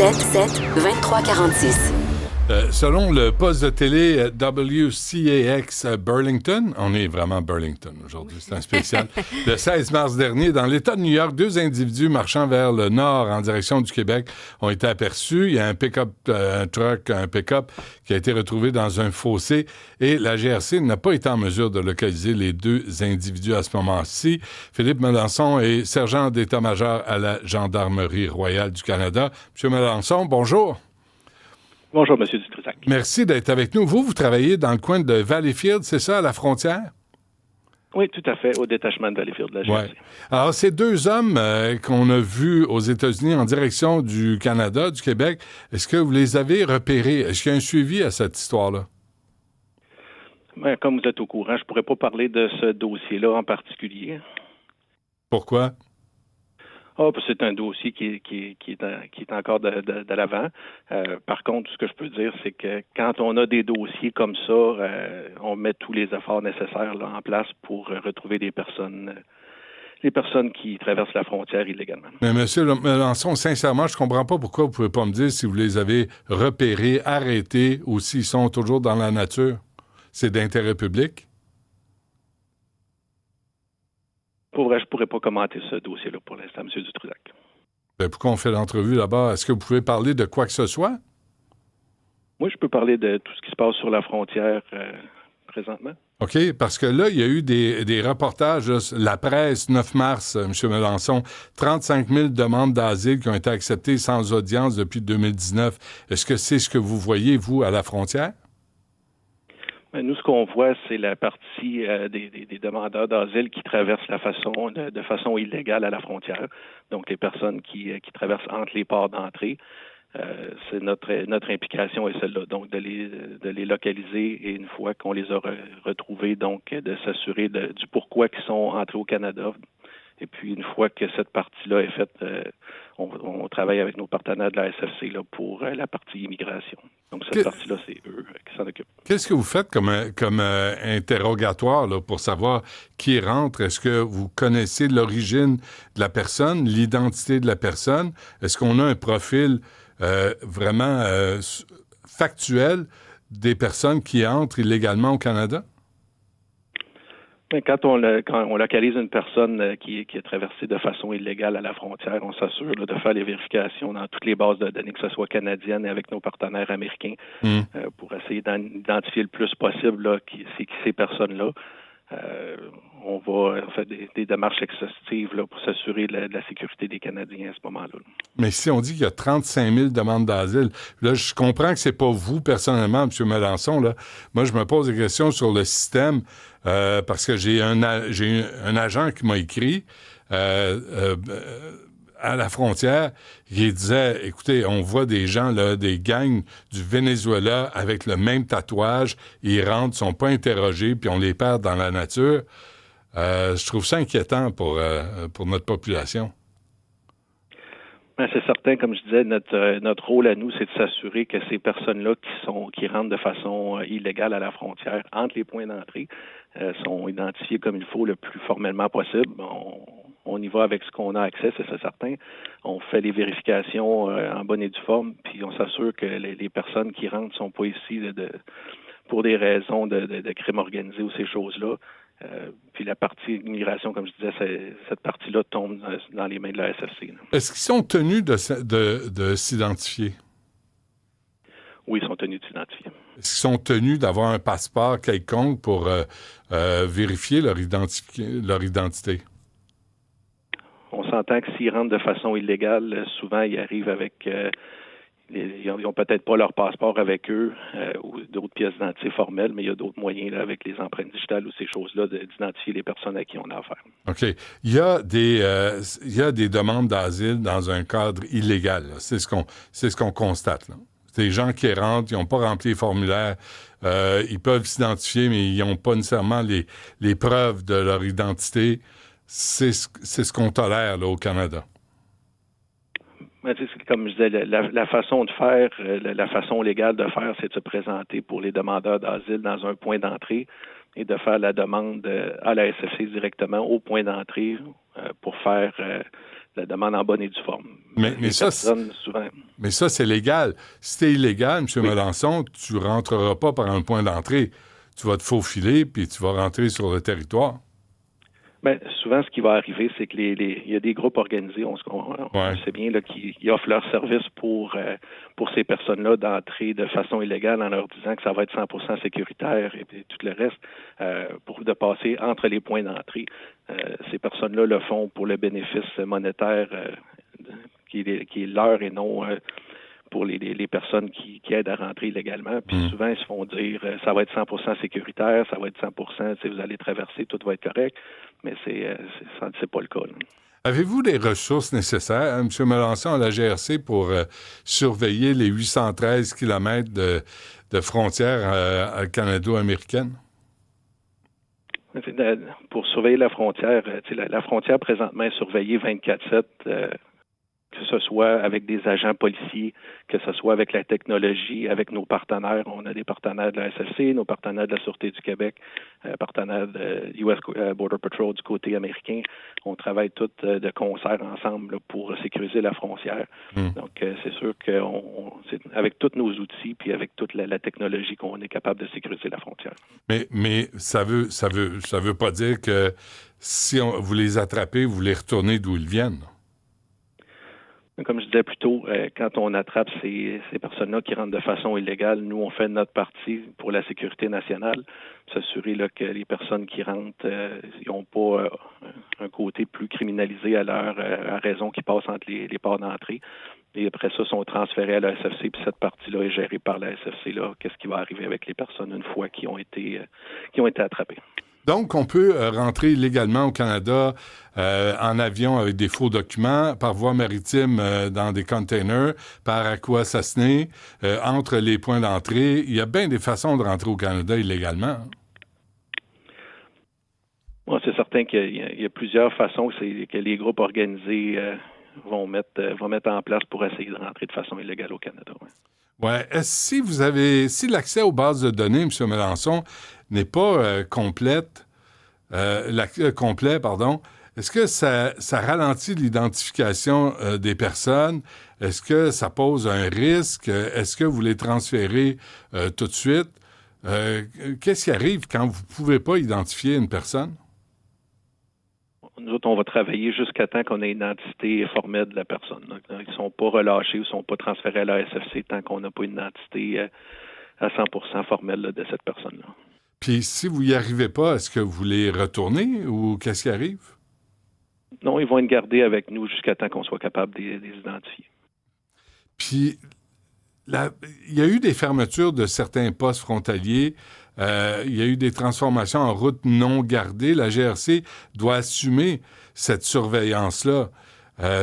2346. Selon le poste de télé WCAX Burlington, on est vraiment Burlington aujourd'hui, c'est un spécial, le 16 mars dernier, dans l'État de New York, 2 individus marchant vers le nord en direction du Québec ont été aperçus. Il y a un pick-up, un pick-up qui a été retrouvé dans un fossé et la GRC n'a pas été en mesure de localiser les 2 individus à ce moment-ci. Philippe Melançon est sergent d'état-major à la Gendarmerie royale du Canada. Monsieur Melançon, bonjour. Bonjour, M. Dutrisac. Merci d'être avec nous. Vous travaillez dans le coin de Valleyfield, c'est ça, à la frontière? Oui, tout à fait, au détachement de Valleyfield, de la GRC. Ouais. Alors, ces 2 hommes qu'on a vus aux États-Unis en direction du Canada, du Québec, est-ce que vous les avez repérés? Est-ce qu'il y a un suivi à cette histoire-là? Bien, comme vous êtes au courant, je ne pourrais pas parler de ce dossier-là en particulier. Pourquoi? C'est un dossier qui est encore de l'avant. Par contre, ce que je peux dire, c'est que quand on a des dossiers comme ça, on met tous les efforts nécessaires là, en place pour retrouver les personnes qui traversent la frontière illégalement. Mais M. Melançon, sincèrement, je ne comprends pas pourquoi vous ne pouvez pas me dire si vous les avez repérés, arrêtés ou s'ils sont toujours dans la nature. C'est d'intérêt public? Pour vrai, je ne pourrais pas commenter ce dossier-là pour l'instant, M. Dutrisac. Pourquoi on fait l'entrevue là-bas? Est-ce que vous pouvez parler de quoi que ce soit? Moi, je peux parler de tout ce qui se passe sur la frontière présentement. OK, parce que là, il y a eu des reportages, là, la presse, 9 mars, M. Melançon, 35 000 demandes d'asile qui ont été acceptées sans audience depuis 2019. Est-ce que c'est ce que vous voyez, vous, à la frontière? Nous, ce qu'on voit, c'est la partie des demandeurs d'asile qui traversent de façon illégale à la frontière. Donc, les personnes qui traversent entre les ports d'entrée. C'est notre implication est celle-là. Donc, de les localiser et une fois qu'on les a retrouvés, donc, de s'assurer du pourquoi qu'ils sont entrés au Canada. Et puis, une fois que cette partie-là est faite, on travaille avec nos partenaires de la SFC là, pour la partie immigration. Donc, cette partie-là, c'est eux qui s'en occupent. Qu'est-ce que vous faites comme interrogatoire là, pour savoir qui rentre? Est-ce que vous connaissez l'origine de la personne, l'identité de la personne? Est-ce qu'on a un profil vraiment factuel des personnes qui entrent illégalement au Canada? Quand on localise une personne qui est traversée de façon illégale à la frontière, on s'assure là, de faire les vérifications dans toutes les bases de données, que ce soit canadiennes et avec nos partenaires américains, pour essayer d'identifier le plus possible là, c'est qui ces personnes-là. On va faire des démarches exhaustives là, pour s'assurer de la sécurité des Canadiens à ce moment-là. Mais si on dit qu'il y a 35 000 demandes d'asile, là, je comprends que c'est pas vous, personnellement, M. Melançon, là. Moi, je me pose des questions sur le système, parce que j'ai un agent qui m'a écrit à la frontière qui disait, écoutez, on voit des gens, là, des gangs du Venezuela avec le même tatouage, ils rentrent, sont pas interrogés, puis on les perd dans la nature. Je trouve ça inquiétant pour notre population. C'est certain, comme je disais, notre rôle à nous, c'est de s'assurer que ces personnes-là qui rentrent de façon illégale à la frontière, entre les points d'entrée, sont identifiées comme il faut le plus formellement possible. On y va avec ce qu'on a accès, c'est certain. On fait les vérifications en bonne et due forme, puis on s'assure que les personnes qui rentrent ne sont pas ici pour des raisons de crime organisé ou ces choses-là. Puis la partie immigration, comme je disais, cette partie-là tombe dans les mains de la SFC. Là. Est-ce qu'ils sont tenus de s'identifier? Oui, ils sont tenus de s'identifier. Est-ce qu'ils sont tenus d'avoir un passeport quelconque pour vérifier leur identité? On s'entend que s'ils rentrent de façon illégale, souvent ils arrivent avec... ils n'ont peut-être pas leur passeport avec eux ou d'autres pièces d'identité formelles, mais il y a d'autres moyens là, avec les empreintes digitales ou ces choses-là d'identifier les personnes à qui on a affaire. OK. Il y a des demandes d'asile dans un cadre illégal. Là. C'est ce qu'on constate. Là. C'est des gens qui rentrent, ils n'ont pas rempli les formulaires, ils peuvent s'identifier, mais ils n'ont pas nécessairement les preuves de leur identité. C'est ce qu'on tolère là, au Canada. Comme je disais, la façon de faire, la façon légale de faire, c'est de se présenter pour les demandeurs d'asile dans un point d'entrée et de faire la demande à la SFC directement au point d'entrée pour faire la demande en bonne et due forme. Mais ça, souvent... mais ça, c'est légal. Si c'est illégal, M. Melançon, tu ne rentreras pas par un point d'entrée. Tu vas te faufiler, puis tu vas rentrer sur le territoire. Bien, souvent, ce qui va arriver, c'est que il y a des groupes organisés, on sait bien, là, qui offrent leur service pour ces personnes-là d'entrer de façon illégale en leur disant que ça va être 100% sécuritaire et puis tout le reste, de passer entre les points d'entrée. Ces personnes-là le font pour le bénéfice monétaire qui est leur et non pour les personnes qui aident à rentrer illégalement. Puis souvent, ils se font dire ça va être 100% sécuritaire, ça va être 100%, si vous allez traverser, tout va être correct. Mais c'est pas le cas. Là. Avez-vous les ressources nécessaires, M. Melançon, à la GRC pour surveiller les 813 kilomètres de frontières canado-américaine? Pour surveiller la frontière, la frontière présentement est surveillée 24/7, que ce soit avec des agents policiers, que ce soit avec la technologie, avec nos partenaires. On a des partenaires de la SFC, nos partenaires de la Sûreté du Québec, partenaires de US Border Patrol du côté américain. On travaille tous de concert ensemble là, pour sécuriser la frontière. Donc, c'est sûr que avec tous nos outils puis avec toute la technologie qu'on est capable de sécuriser la frontière. Mais ça veut pas dire que si vous les attrapez, vous les retournez d'où ils viennent. Comme je disais plus tôt, quand on attrape ces personnes-là qui rentrent de façon illégale, nous, on fait notre partie pour la sécurité nationale, s'assurer là, que les personnes qui rentrent n'ont pas un côté plus criminalisé à raison qu'ils passent entre les ports d'entrée. Et après ça, sont transférés à la SFC, puis cette partie-là est gérée par la SFC. Là, qu'est-ce qui va arriver avec les personnes une fois qui ont été attrapées? Donc, on peut rentrer illégalement au Canada en avion avec des faux documents, par voie maritime dans des containers, par aqua-Saguenay, entre les points d'entrée. Il y a bien des façons de rentrer au Canada illégalement. Bon, c'est certain qu'il y a plusieurs façons que les groupes organisés vont mettre en place pour essayer de rentrer de façon illégale au Canada. Ouais. Si l'accès aux bases de données, M. Melançon, n'est pas complet, est-ce que ça ralentit l'identification des personnes? Est-ce que ça pose un risque? Est-ce que vous les transférez tout de suite? Qu'est-ce qui arrive quand vous ne pouvez pas identifier une personne? Nous autres, on va travailler jusqu'à temps qu'on ait une identité formelle de la personne. Donc, ils ne sont pas relâchés ou ne sont pas transférés à la SFC tant qu'on n'a pas une identité à 100% formelle là, de cette personne-là. Puis, si vous n'y arrivez pas, est-ce que vous les retournez ou qu'est-ce qui arrive? Non, ils vont être gardés avec nous jusqu'à temps qu'on soit capable de les identifier. Puis, il y a eu des fermetures de certains postes frontaliers. Il y a eu des transformations en route non gardée. La GRC doit assumer cette surveillance-là.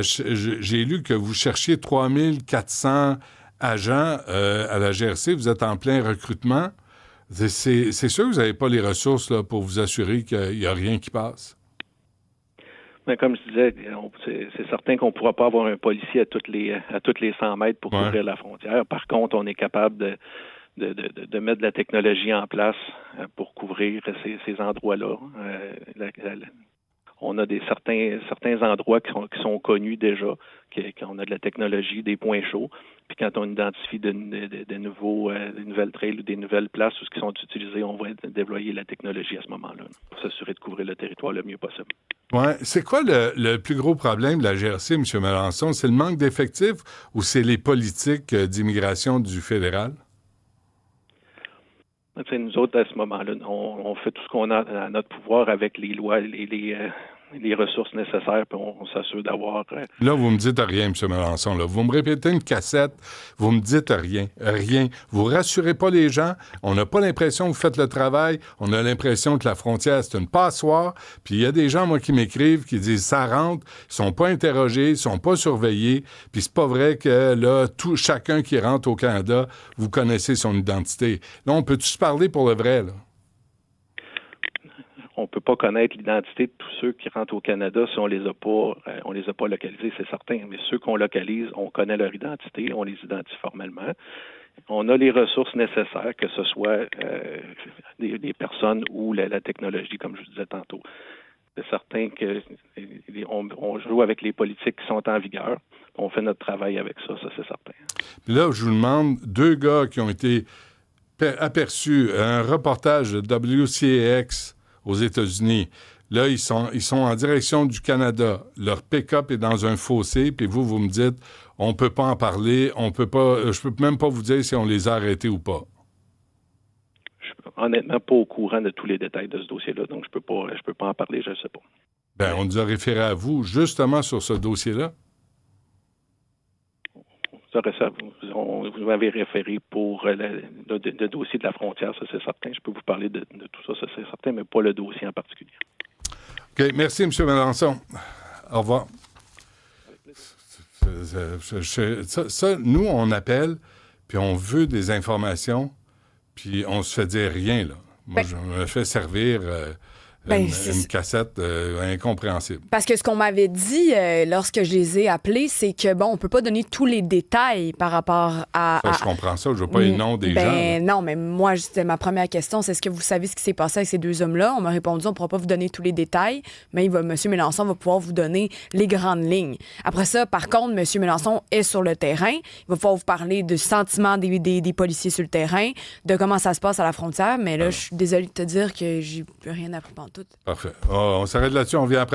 J'ai lu que vous cherchiez 3400 agents à la GRC. Vous êtes en plein recrutement. C'est sûr que vous n'avez pas les ressources là, pour vous assurer qu'il n'y a rien qui passe. Mais comme je disais, c'est certain qu'on ne pourra pas avoir un policier à toutes les 100 mètres pour couvrir la frontière. Par contre, on est capable de mettre de la technologie en place pour couvrir ces endroits-là. On a certains endroits qui sont connus déjà, qu'on a de la technologie, des points chauds. Puis quand on identifie des nouvelles trails ou des nouvelles places où qui sont utilisées, on va déployer la technologie à ce moment-là pour s'assurer de couvrir le territoire le mieux possible. Ouais. C'est quoi le plus gros problème de la GRC, M. Melançon? C'est le manque d'effectifs ou c'est les politiques d'immigration du fédéral? Nous autres, à ce moment-là, on fait tout ce qu'on a à notre pouvoir avec les lois, les ressources nécessaires, puis on s'assure d'avoir... Là, vous me dites rien, M. Melançon. Là. Vous me répétez une cassette, vous me dites rien. Vous rassurez pas les gens. On n'a pas l'impression que vous faites le travail. On a l'impression que la frontière, c'est une passoire. Puis il y a des gens, moi, qui m'écrivent, qui disent ça rentre, ils sont pas interrogés, ils sont pas surveillés. Puis c'est pas vrai que là, chacun qui rentre au Canada, vous connaissez son identité. Là, on peut tous parler pour le vrai, là? On ne peut pas connaître l'identité de tous ceux qui rentrent au Canada si on les a pas localisés, c'est certain. Mais ceux qu'on localise, on connaît leur identité, on les identifie formellement. On a les ressources nécessaires, que ce soit des personnes ou la technologie, comme je vous disais tantôt. C'est certain qu'on joue avec les politiques qui sont en vigueur. On fait notre travail avec ça, c'est certain. Puis là, je vous demande, 2 gars qui ont été aperçus à un reportage de WCAX aux États-Unis. Là, ils sont en direction du Canada. Leur pick-up est dans un fossé, puis vous me dites, on peut pas en parler, je peux même pas vous dire si on les a arrêtés ou pas. Je suis honnêtement pas au courant de tous les détails de ce dossier-là, donc je peux pas en parler, je ne sais pas. Bien, on nous a référé à vous, justement sur ce dossier-là. Vous m'avez référé pour le dossier de la frontière, ça c'est certain. Je peux vous parler de tout ça, ça c'est certain, mais pas le dossier en particulier. OK. Merci, M. Mélenchon. Au revoir. Ça, nous, on appelle, puis on veut des informations, puis on se fait dire rien, là. Moi, je me fais servir une cassette incompréhensible. Parce que ce qu'on m'avait dit lorsque je les ai appelés, c'est que, bon, on peut pas donner tous les détails par rapport à... Ça, je comprends ça. Je veux pas les noms des gens. Là. Non, mais moi, c'était ma première question. C'est est-ce que vous savez ce qui s'est passé avec ces 2 hommes-là? On m'a répondu, on pourra pas vous donner tous les détails, mais M. Mélenchon va pouvoir vous donner les grandes lignes. Après ça, par contre, M. Mélenchon est sur le terrain. Il va pouvoir vous parler du sentiment des policiers sur le terrain, de comment ça se passe à la frontière, mais là, je suis désolée de te dire que j'ai plus rien appris pendant tout. Parfait. On s'arrête là-dessus. On vient après la